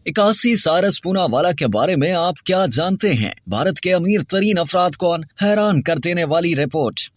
81 सारस पूनावाला के बारे में आप क्या जानते हैं? भारत के अमीर तरीन अफराद कौन? हैरान कर देने वाली रिपोर्ट।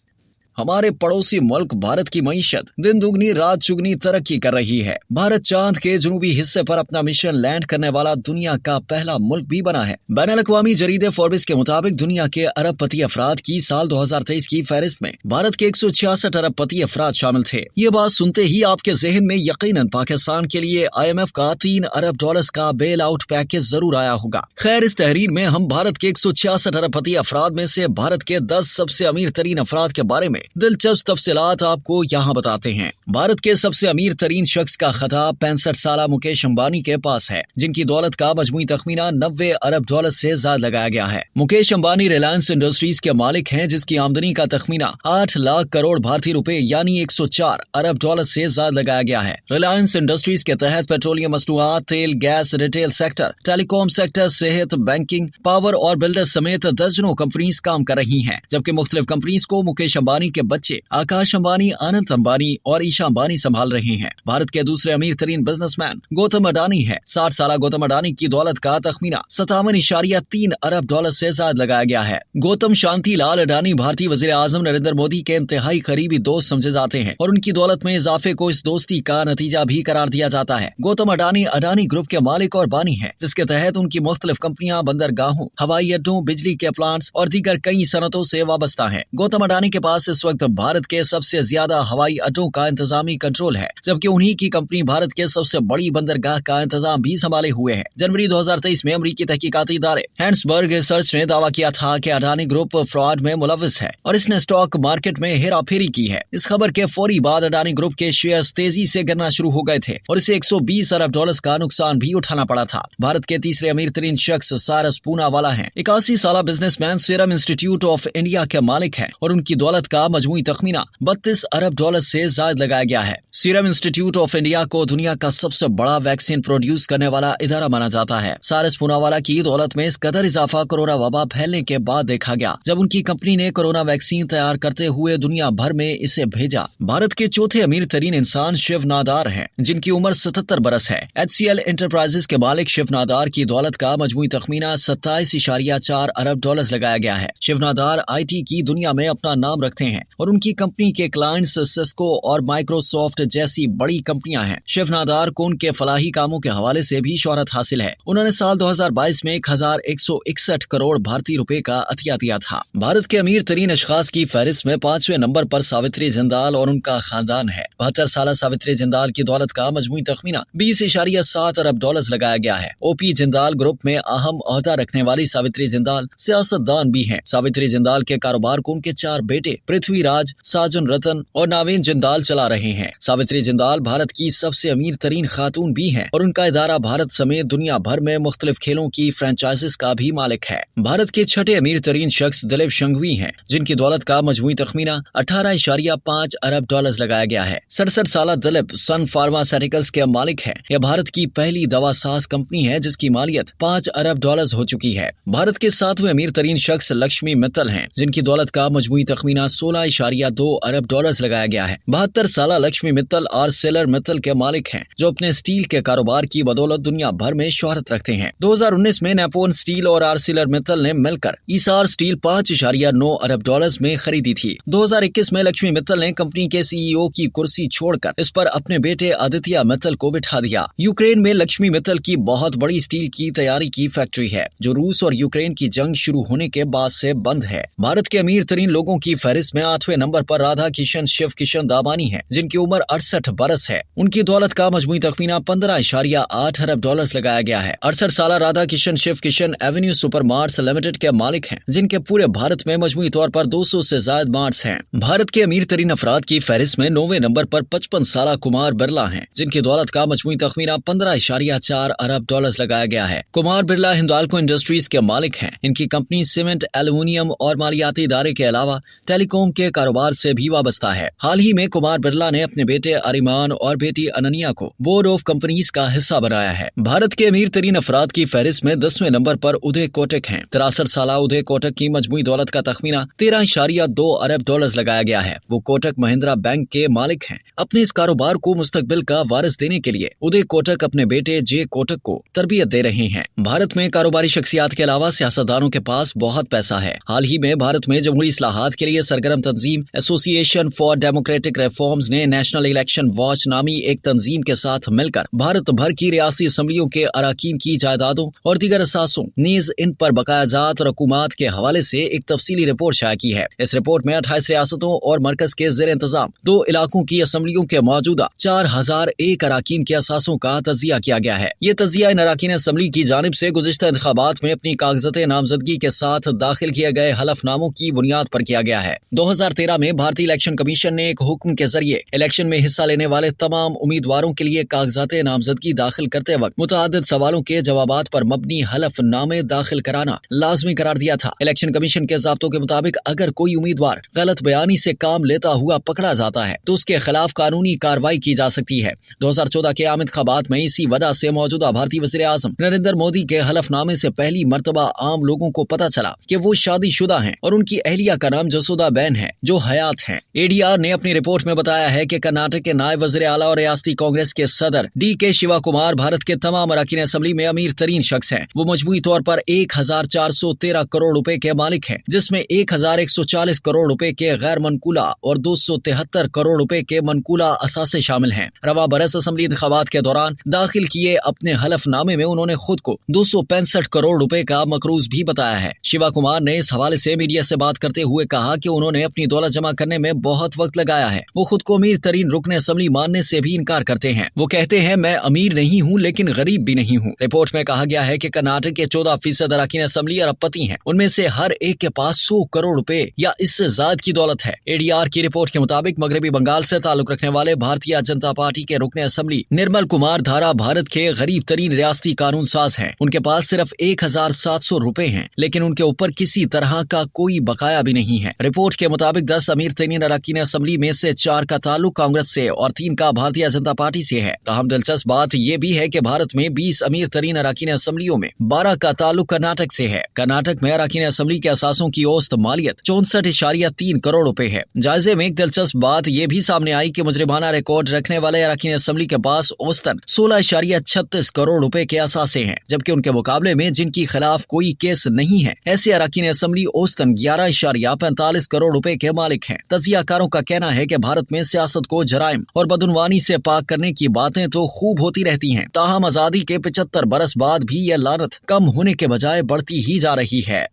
हमारे पड़ोसी मुल्क भारत की मईशत दिन दुगनी रात चुगनी तरक्की कर रही है। भारत चांद के जुनूबी हिस्से पर अपना मिशन लैंड करने वाला दुनिया का पहला मुल्क भी बना है। बैनुल-अक़वामी जरीदे फोर्ब्स के मुताबिक दुनिया के अरबपति अफराद की साल 2023 की फहरिस्त में भारत के 166 अरबपति अफराद शामिल थे। ये बात सुनते ही आपके जहन में यकीनन पाकिस्तान के लिए IMF का $3 अरब का बेल आउट पैकेज जरूर आया होगा। खैर, इस तहरीर में हम भारत के 166 अरबपति अफराद में से भारत के 10 सबसे अमीर तरीन अफराद के बारे में दिलचस्प तफसीलात आपको यहाँ बताते हैं। भारत के सबसे अमीर तरीन शख्स का खिताब 65 साल मुकेश अंबानी के पास है, जिनकी दौलत का मजमूई तखमीना $90 अरब से ज्यादा लगाया गया है। मुकेश अंबानी रिलायंस इंडस्ट्रीज के मालिक हैं, जिसकी आमदनी का तखमीना 8 लाख करोड़ भारतीय रुपए यानी 104 अरब से ज्यादा लगाया गया है। रिलायंस इंडस्ट्रीज के तहत पेट्रोलियम मसनूआत, तेल, gas, retail sector, telecom sector, सेहत, बैंकिंग, पावर और बिल्डर्स समेत दर्जनों कंपनीज काम कर रही हैं, जबकि मुख्तलिफ कंपनीज को मुकेश अंबानी के बच्चे आकाश अंबानी, अनंत अंबानी और ईशा अंबानी संभाल रहे हैं। भारत के दूसरे अमीर तरीन बिजनेसमैन गौतम अडानी है। 60 साल गौतम अडानी की दौलत का तखमीना 57.3 अरब से ज्यादा लगाया गया है। गौतम शांति लाल अडानी भारतीय वजीर आजम नरेंद्र मोदी के इंतहाई करीबी दोस्त समझे जाते हैं और उनकी दौलत में इजाफे को इस दोस्ती का नतीजा भी करार दिया जाता है। गौतम अडानी अडानी ग्रुप के मालिक और बानी है, जिसके तहत उनकी मुख्तलिफ कंपनियां बंदरगाहों, हवाई अड्डों, बिजली के प्लांट्स और दीगर कई सनतों से वाबस्ता है। गौतम अडानी के पास इस वक्त भारत के सबसे ज्यादा हवाई अड्डों का इंतजामी कंट्रोल है, जबकि उन्हीं की कंपनी भारत के सबसे बड़ी बंदरगाह का इंतजाम भी संभाले हुए है। जनवरी 2023 में अमरीकी तहकीकाती इदारे हैंड्सबर्ग रिसर्च ने दावा किया था कि अडानी ग्रुप फ्रॉड में मुलविस है और इसने स्टॉक मार्केट में हेरा फेरी की है। इस खबर के फौरी बाद अडानी ग्रुप के शेयर्स तेजी से गिरना शुरू हो गए थे और इसे 120 अरब का नुकसान भी उठाना पड़ा था। भारत के तीसरे अमीर तरीन शख्स सारस पूनावाला है। 81 साल businessman serum institute of India के मालिक है और उनकी दौलत का मजमूई तखमीना 32 अरब से ज्यादा लगाया गया है। सीरम इंस्टीट्यूट ऑफ इंडिया को दुनिया का सबसे बड़ा वैक्सीन प्रोड्यूस करने वाला इदारा माना जाता है। सारस पूनावाला की दौलत में इस कदर इजाफा कोरोना वबा फैलने के बाद देखा गया, जब उनकी कंपनी ने कोरोना वैक्सीन तैयार करते हुए दुनिया भर में इसे भेजा। भारत के चौथे अमीर तरीन इंसान शिव नादार हैं, जिनकी उम्र 77 बरस है। HCL एंटरप्राइजेस के मालिक शिव नादार की दौलत का मजमूई तखमीना 27.4 अरब लगाया गया है। शिव नादार IT की दुनिया में अपना नाम रखते हैं और उनकी कंपनी के क्लाइंट्स सिस्को और माइक्रोसॉफ्ट जैसी बड़ी कंपनियां हैं। शिव नादार को उनके फलाही कामों के हवाले से भी शोहरत हासिल है। उन्होंने साल 2022 में 1161 करोड़ भारतीय रुपए का अतिया दिया था। भारत के अमीर तरीन अशखास की फहरिस्त में 5वें नंबर पर सावित्री जिंदाल और उनका खानदान है। 72 साल सावित्री जिंदाल की दौलत का मजमूई तखमीना 20.7 अरब लगाया गया है। OP जिंदाल ग्रुप में अहम ओहदा रखने वाली सावित्री जिंदाल सियासतदान भी हैं। सावित्री जिंदाल के कारोबार को उनके 4 बेटे पृथ्वीराज, साजन रतन और नावेन जिंदाल चला रहे हैं। सावित्री जिंदाल भारत की सबसे अमीर तरीन खातून भी हैं और उनका इदारा भारत समेत दुनिया भर में मुख्तलिफ खेलों की फ्रेंचाइजीज का भी मालिक है। भारत के छठे अमीर तरीन शख्स दिलीप शंघवी हैं, जिनकी दौलत का मजमूई तखमीना 18.5 अरब लगाया गया है। 67 साल दिलीप सन फार्मास्यूटिकल्स के मालिक है। यह भारत की पहली दवा साज कंपनी है, जिसकी मालियत 5 अरब हो चुकी है। भारत के 7वें अमीर तरीन शख्स लक्ष्मी मित्तल हैं, जिनकी दौलत का मजमूई तखमीना 16.2 अरब लगाया गया है। 72 साल लक्ष्मी मित्तल आर्सेलर मित्तल के मालिक हैं, जो अपने स्टील के कारोबार की बदौलत दुनिया भर में शोहरत रखते हैं। 2019 में नेपोन स्टील और आर्सेलर मित्तल ने मिलकर ईसार स्टील 5.9 अरब में खरीदी थी। 2021 में लक्ष्मी मित्तल ने कंपनी के CEO की कुर्सी छोड़कर इस पर अपने बेटे आदित्य मित्तल को बिठा दिया। यूक्रेन में लक्ष्मी मित्तल की बहुत बड़ी स्टील की तैयारी की फैक्ट्री है, जो रूस और यूक्रेन की जंग शुरू होने के बाद से बंद है। भारत के अमीर तरीन लोगों की फहरिस्त में 8वें नंबर पर राधा किशन शिव किशन दामानी है, जिनकी उम्र 68 बरस है। उनकी दौलत का मजमूई तखमीना 15.8 अरब लगाया गया है। 68 साल Radha Kishan Shiv Kishan avenue super marts limited के मालिक हैं, जिनके पूरे भारत में मजमूई तौर पर 200 से ज्यादा मार्ट्स हैं। भारत के अमीर तरीन अफराद की फहरिस्त में 9वें नंबर पर 55 साल कुमार बिरला हैं, जिनकी दौलत का मजमूई तखमीना 15.4 अरब लगाया गया है। कुमार बिरला हिंदाल्को इंडस्ट्रीज के मालिक हैं। इनकी कंपनी सीमेंट, एल्यूमिनियम और मालियाती इदारे के अलावा टेलीकॉम के कारोबार से भी वाबस्ता है। हाल ही में कुमार बिरला ने अपने बेटे अरिमान और बेटी अनन्या को बोर्ड ऑफ कंपनीज का हिस्सा बनाया है। भारत के अमीर तरीन अफराद की फहरिस्त में 10वें नंबर पर उदय कोटक हैं। 63 साल उदय कोटक की मजमूई दौलत का तखमीना 13.2 अरब डॉलर लगाया गया है। वो कोटक महिंद्रा बैंक के मालिक हैं। अपने इस कारोबार को मुस्तकबिल का वारिस देने के लिए उदय कोटक अपने बेटे जे कोटक को तरबियत दे रहे हैं। भारत में कारोबारी शख्सियात के अलावा सियासतदानों के पास बहुत पैसा है। हाल ही में भारत में जमहूरी इस्लाहात के लिए सरगर्म तंजीम एसोसिएशन फॉर डेमोक्रेटिक रिफॉर्म्स ने नेशनल इलेक्शन वॉच नामी एक तंजीम के साथ मिलकर भारत भर की रियासती असम्बलियों के अराकीन की जायदादों और दीगर असासों नीज इन पर बकाया जात और हुकूमत के हवाले से एक तफसीली रिपोर्ट शाया की है। इस रिपोर्ट में 28 रियासतों और मरकज के जेर इंतजाम 2 इलाकों की असम्बलियों के मौजूदा 4001 अराकीन के असासों का तजिया किया गया है। ये तजिया इन अराकीन असम्बली की जानिब से गुज़िश्ता इंतखाबात में अपनी कागज़ात नामजदगी के साथ दाखिल किए गए हलफनामों की बुनियाद पर किया गया है। 2013 में भारतीय इलेक्शन कमीशन ने एक हुक्म के जरिए इलेक्शन में हिस्सा लेने वाले तमाम उम्मीदवारों के लिए कागज़ात नामजदगी दाखिल करते वक्त मुतअद्दिद सवालों के जवाबात पर मबनी हलफनामे दाखिल कराना लाजमी करार दिया था। इलेक्शन कमीशन के ज़ाब्तों के मुताबिक अगर कोई उम्मीदवार गलत बयानी से काम लेता हुआ पकड़ा जाता है तो उसके खिलाफ कानूनी कार्रवाई की जा सकती है। 2014 के आम इंतखाबात में इसी वजह से मौजूदा भारतीय वज़ीर आज़म नरेंद्र मोदी के हलफनामे से पहली मर्तबा आम लोगों को पता चला कि वो शादीशुदा हैं और उनकी अहलिया का नाम जसोदा बैन है जो हयात हैं। ADR ने अपनी रिपोर्ट में बताया है कि कर्नाटक के नायब वज़ीर आला और रियासती कांग्रेस के सदर DK शिवा कुमार भारत के तमाम अराकीन असम्बली में अमीर तरीन शख्स हैं। वो मजमूई तौर पर 1413 करोड़ रुपए के मालिक हैं, जिसमें 1140 करोड़ रुपए के गैर मनकूला और 273 करोड़ रुपए के मनकूला असासे शामिल हैं। रवा बरस असम्बली इंतखाबात के दौरान दाखिल किए अपने हलफनामे में उन्होंने खुद को 265 करोड़ रुपए का मकरूज भी बताया है। शिवा कुमार ने इस हवाले से मीडिया से बात करते हुए कहा कि उन्होंने अपनी दौलत जमा करने में बहुत वक्त लगाया है। वो खुद को अमीर तरीन रुकन असम्बली मानने से भी इनकार करते हैं। वो कहते हैं मैं अमीर नहीं हूँ लेकिन गरीब भी नहीं हूँ। रिपोर्ट में कहा गया है कि कर्नाटक के 14% अराकीन असम्बली अरबपति हैं। उनमें से हर एक के पास 100 करोड़ रुपए या इससे ज्यादा की दौलत है। ADR की रिपोर्ट के मुताबिक मगरबी बंगाल से ताल्लुक रखने वाले भारतीय जनता पार्टी के रुकन असम्बली निर्मल कुमार धारा भारत के गरीब तरीन रियासती कानून साज हैं। उनके पास सिर्फ 1700 रुपए हैं, लेकिन उनके ऊपर किसी तरह का कोई बकाया भी नहीं है। रिपोर्ट के मुताबिक 10 अमीर तरीन अराकीन असम्बली में से 4 का ताल्लुक कांग्रेस से और 3 का भारतीय जनता पार्टी से है। ताहम दिलचस्प बात यह भी है कि भारत में 20 अमीर तरीन अराकीन असम्बलियों में 12 का ताल्लुक कर्नाटक से है। कर्नाटक में अराकीन असम्बली के असासों की औसत मालियत 64.3 करोड़ रुपए है। जायजे में एक दिलचस्प बात यह भी सामने आई कि मुजरिमाना रिकॉर्ड रखने वाले अराकीन असम्बली के पास औसतन 16.36 करोड़ रुपए के असासे हैं, जबकि उनके मुकाबले में जिनकी खिलाफ कोई केस नहीं है ऐसे अराकीन असम्बली औसतन 11.45 करोड़ रुपए के मालिक हैं। तजियाकारों का कहना है कि भारत में सियासत को जराइम और बदउनवानी से पाक करने की बातें तो खूब होती रहती हैं, ताहम आजादी के 75 बरस बाद भी यह लानत कम होने के बजाय बढ़ती ही जा रही है।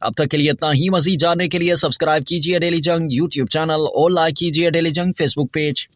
अब तक के लिए इतना ही। मजीद जानने के लिए सब्सक्राइब कीजिए डेली जंग YouTube चैनल और लाइक कीजिए डेली जंग Facebook पेज।